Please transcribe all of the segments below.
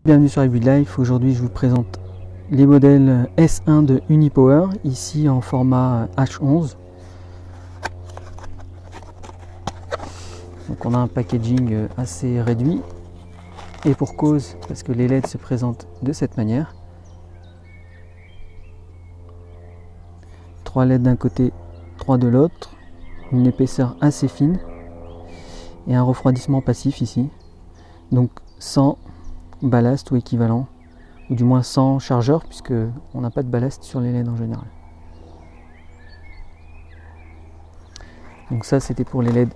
Bienvenue sur iBuild Life. Aujourd'hui je vous présente les modèles S1 de Unipower, ici en format H11. Donc on a un packaging assez réduit et pour cause, parce que les LED se présentent de cette manière. 3 LED d'un côté, 3 de l'autre, une épaisseur assez fine et un refroidissement passif ici. Donc sans ballast ou équivalent, ou du moins sans chargeur, puisque on n'a pas de ballast sur les LED en général. Donc ça c'était pour les LED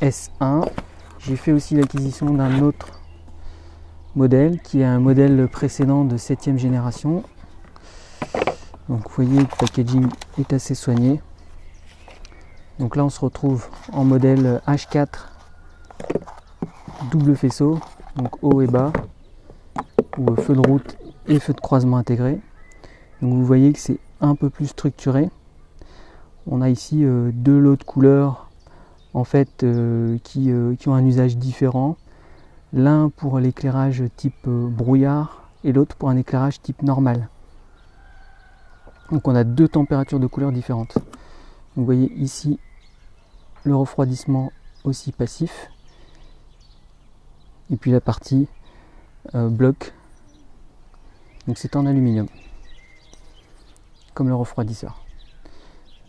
S1. J'ai fait aussi l'acquisition d'un autre modèle qui est un modèle précédent de 7e génération. Donc vous voyez, le packaging est assez soigné. Donc là on se retrouve en modèle H4 double faisceau, donc haut et bas, ou feu de route et feu de croisement intégré. Donc vous voyez que c'est un peu plus structuré. On a ici deux lots de couleurs en fait qui ont un usage différent. L'un pour l'éclairage type brouillard et l'autre pour un éclairage type normal. Donc on a deux températures de couleurs différentes. Donc vous voyez ici le refroidissement aussi passif. Et puis la partie bloc. Donc c'est en aluminium. Comme le refroidisseur.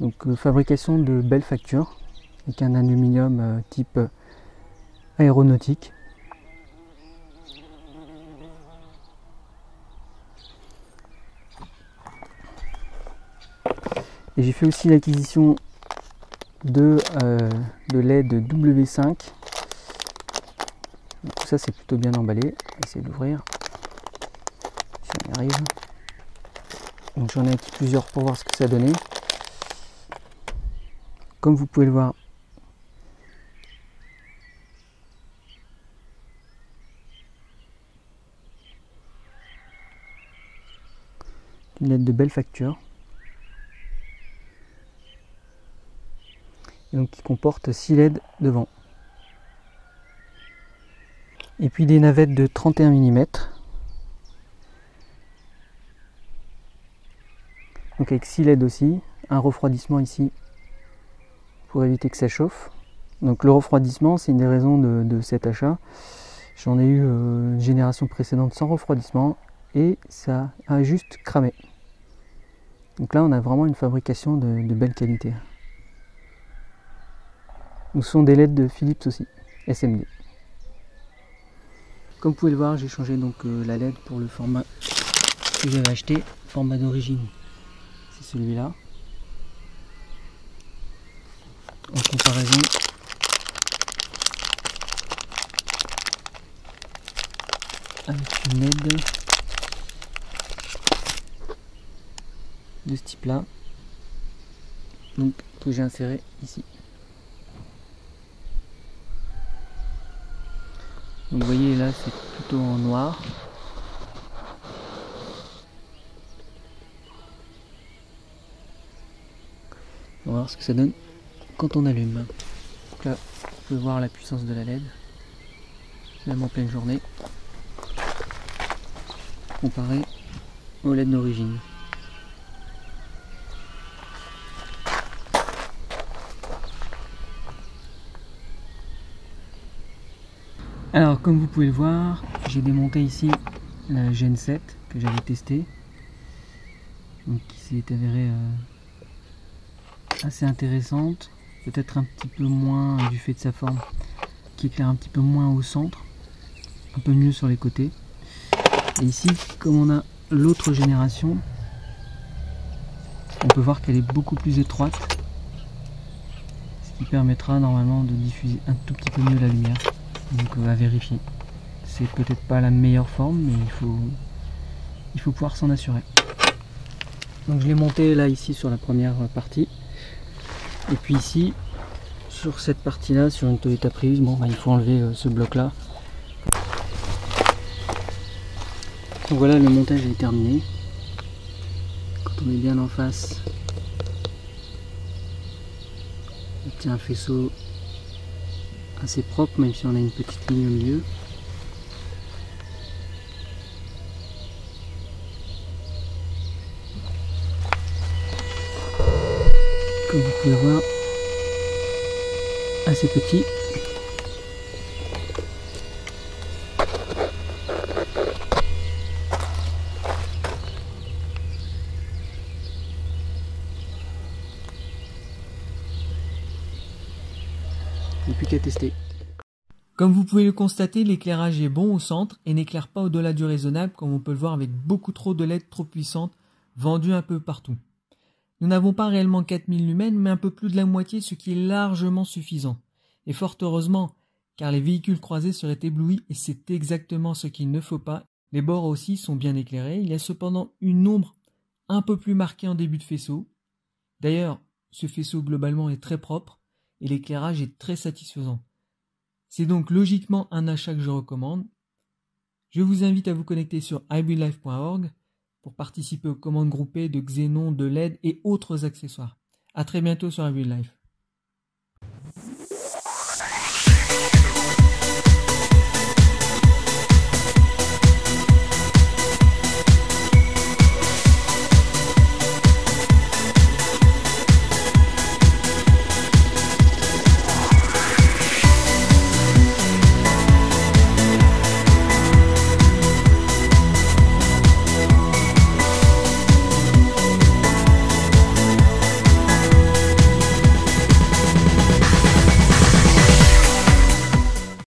Donc fabrication de belle facture. Avec un aluminium type aéronautique. Et j'ai fait aussi l'acquisition de LED W5. Donc, tout ça c'est plutôt bien emballé. On va essayer d'ouvrir. Si on y arrive. Donc j'en ai acquis plusieurs pour voir ce que ça donnait. Comme vous pouvez le voir, une LED de belle facture. Et donc qui comporte 6 LED devant. Et puis des navettes de 31 mm. Donc avec 6 LED aussi, un refroidissement ici pour éviter que ça chauffe. Donc le refroidissement, c'est une des raisons de cet achat. J'en ai eu une génération précédente sans refroidissement et ça a juste cramé. Donc là on a vraiment une fabrication de belle qualité. Ce sont des LED de Philips aussi, SMD. Comme vous pouvez le voir, j'ai changé donc la LED pour le format que j'avais acheté. Format d'origine, c'est celui-là. En comparaison, avec une LED de ce type-là, donc que j'ai inséré ici. Donc vous voyez là c'est plutôt en noir. On va voir ce que ça donne quand on allume. Donc là vous pouvez voir la puissance de la LED, même en pleine journée, comparé au LED d'origine. Alors comme vous pouvez le voir, j'ai démonté ici la Gen 7 que j'avais testée, donc qui s'est avérée assez intéressante, peut-être un petit peu moins du fait de sa forme, qui éclaire un petit peu moins au centre, un peu mieux sur les côtés. Et ici, comme on a l'autre génération, on peut voir qu'elle est beaucoup plus étroite, ce qui permettra normalement de diffuser un tout petit peu mieux la lumière. Donc à vérifier. C'est peut-être pas la meilleure forme, mais il faut pouvoir s'en assurer. Donc je l'ai monté là ici sur la première partie. Et puis ici, sur cette partie là, sur une Toyota Prius, bon, il faut enlever ce bloc là. Donc voilà, le montage est terminé. Quand on est bien en face, on obtient un faisceau assez propre, même si on a une petite ligne au milieu. comme vous pouvez voir, assez petit. Il n'y a plus qu'à tester. Comme vous pouvez le constater, l'éclairage est bon au centre et n'éclaire pas au-delà du raisonnable comme on peut le voir avec beaucoup trop de LED trop puissantes vendues un peu partout. Nous n'avons pas réellement 4000 lumens mais un peu plus de la moitié, ce qui est largement suffisant. Et fort heureusement, car les véhicules croisés seraient éblouis et c'est exactement ce qu'il ne faut pas. Les bords aussi sont bien éclairés, il y a cependant une ombre un peu plus marquée en début de faisceau. D'ailleurs, ce faisceau globalement est très propre et l'éclairage est très satisfaisant. C'est donc logiquement un achat que je recommande. Je vous invite à vous connecter sur hybridlife.org pour participer aux commandes groupées de Xenon, de LED et autres accessoires. À très bientôt sur Hybrid Life.